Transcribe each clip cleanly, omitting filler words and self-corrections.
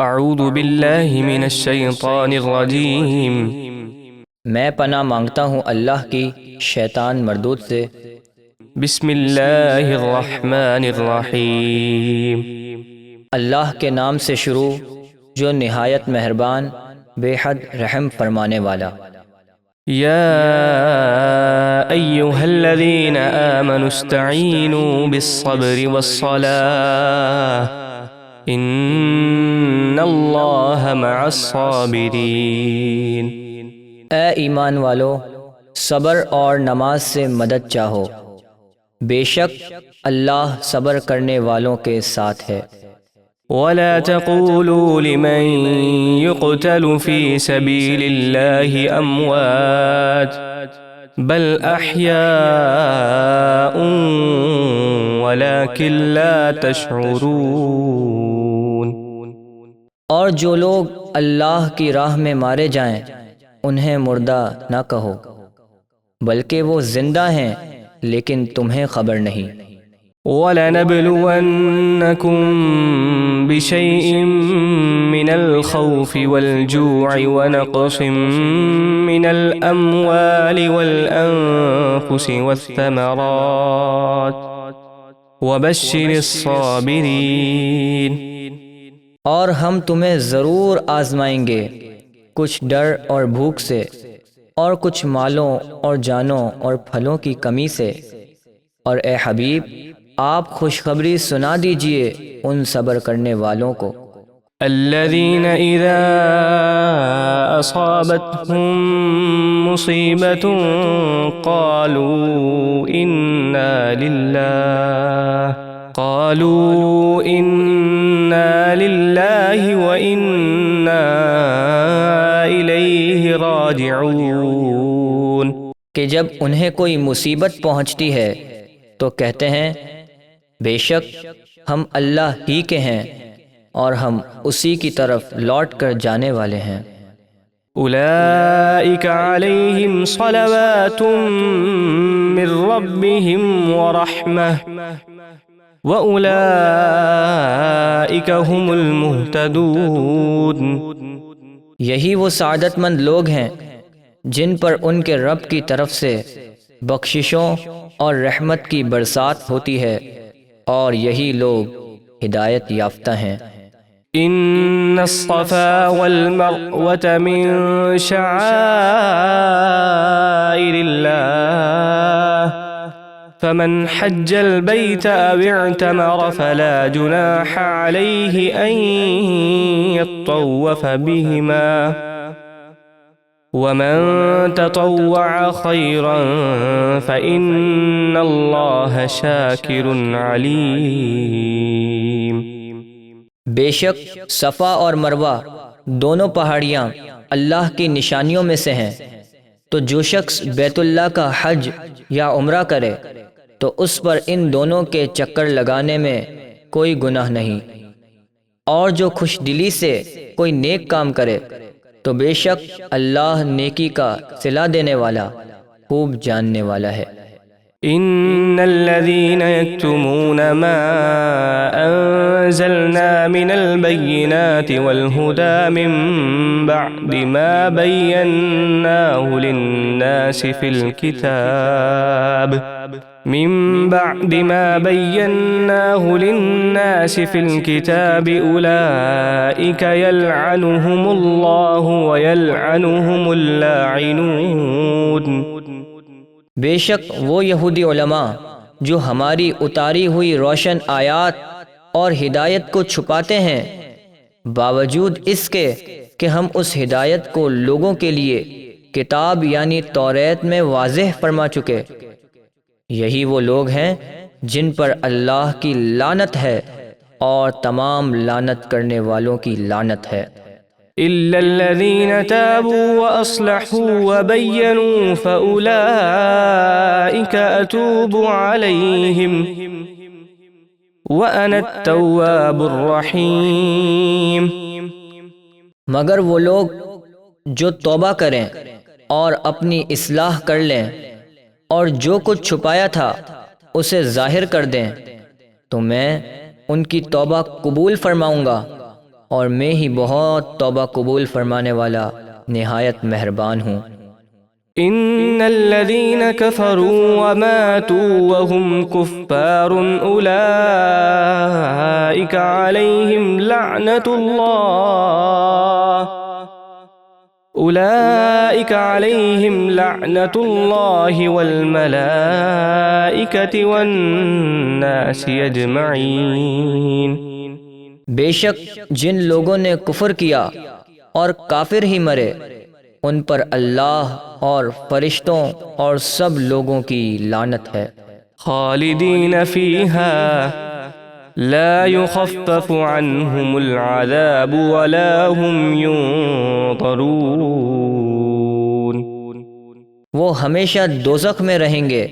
اعوذ باللہ من الشیطان الرجیم۔ میں پناہ مانگتا ہوں اللہ کی شیطان مردود سے۔ بسم اللہ الرحمن الرحیم۔ اللہ کے نام سے شروع جو نہایت مہربان بے حد رحم فرمانے والا۔ یا ایہا الذین آمنوا استعینوا بالصبر والصلاة ان اللہ مع الصابرین۔ اے ایمان والو، صبر اور نماز سے مدد چاہو، بے شک اللہ صبر کرنے والوں کے ساتھ ہے۔ ولا تقولوا لمن يقتل في سبيل الله أموات بل أحياء ولكن لا تشعرون۔ اور جو لوگ اللہ کی راہ میں مارے جائیں انہیں مردہ نہ کہو، بلکہ وہ زندہ ہیں لیکن تمہیں خبر نہیں۔ وَلَنَبْلُوَنَّكُمْ بِشَيْءٍ مِّنَ الْخَوْفِ وَالْجُوعِ وَنَقْصٍ مِّنَ الْأَمْوَالِ وَالْأَنفُسِ وَالثَّمَرَاتِ وَبَشِّرِ الصَّابِرِينَ۔ اور ہم تمہیں ضرور آزمائیں گے، کچھ ڈر اور بھوک سے، اور کچھ مالوں اور جانوں اور پھلوں کی کمی سے، اور اے حبیب آپ خوشخبری سنا دیجئے ان صبر کرنے والوں کو۔ الذين إذا أصابتهم مصيبة قالوا إنا لله وإنا إليه راجعون۔ کہ جب انہیں کوئی مصیبت پہنچتی ہے تو کہتے ہیں بے شک ہم اللہ ہی کے ہیں اور ہم اسی کی طرف لوٹ کر جانے والے ہیں۔ أولئك عليهم صلوات من ربهم ورحمة وأولئك هم المهتدون۔ یہی وہ سعادت مند لوگ ہیں جن پر ان کے رب کی طرف سے بخششوں اور رحمت کی برسات ہوتی ہے، اور یہی لوگ ہدایت یافتہ ہیں۔ ان الصفا والمروة من شعائر الله فمن حج البيت او اعتمر فلا جناح عليه ان يطوف بهما ومن تطوع خيرا فإن الله شاكر عليم۔ بے شک صفا اور مروہ دونوں پہاڑیاں اللہ کی نشانیوں میں سے ہیں، تو جو شخص بیت اللہ کا حج یا عمرہ کرے تو اس پر ان دونوں کے چکر لگانے میں کوئی گناہ نہیں، اور جو خوش دلی سے کوئی نیک کام کرے تو بے شک اللہ نیکی کا صلہ دینے والا خوب جاننے والا ہے۔ ان الذين يكتمون ما انزلنا من البينات والهدى من بعد ما بيناه للناس في الكتاب أولئك يلعنهم الله ويلعنهم اللاعنون۔ بے شک وہ یہودی علماء جو ہماری اتاری ہوئی روشن آیات اور ہدایت کو چھپاتے ہیں، باوجود اس کے کہ ہم اس ہدایت کو لوگوں کے لیے کتاب یعنی توریت میں واضح فرما چکے، یہی وہ لوگ ہیں جن پر اللہ کی لعنت ہے اور تمام لعنت کرنے والوں کی لعنت ہے۔ إلا الذين تابوا وأصلحوا وبينوا فأولئك أتوب عليهم وأنا التواب الرحيم۔ مگر وہ لوگ جو توبہ کریں اور اپنی اصلاح کر لیں اور جو کچھ چھپایا تھا اسے ظاہر کر دیں تو میں ان کی توبہ قبول فرماؤں گا اور میں ہی بہت توبہ قبول فرمانے والا نہایت مہربان ہوں۔ إن الذين كفروا وماتوا وهم كفار أولئك عليهم لعنة الله والملائكة والناس أجمعين۔ بے شک جن لوگوں نے کفر کیا اور کافر ہی مرے ان پر اللہ اور فرشتوں اور سب لوگوں کی لعنت ہے۔ خالدين فيها لا يخفف عنهم العذاب ولا هم ينظرون۔ وہ ہمیشہ دوزخ میں رہیں گے،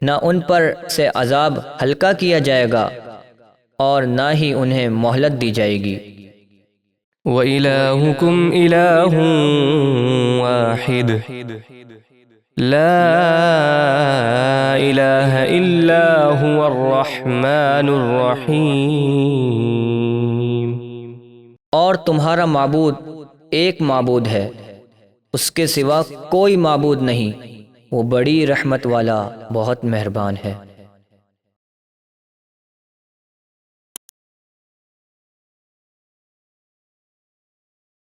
نہ ان پر سے عذاب ہلکا کیا جائے گا اور نہ ہی انہیں مہلت دی جائے گی۔ وَإِلَٰهُكُمْ إِلَٰهٌ وَاحِدٌ لَا إِلَٰهَ إِلَّا هُوَ الرَّحْمَٰنُ الرَّحِيمُ۔ اور تمہارا معبود ایک معبود ہے، اس کے سوا کوئی معبود نہیں، وہ بڑی رحمت والا بہت مہربان ہے۔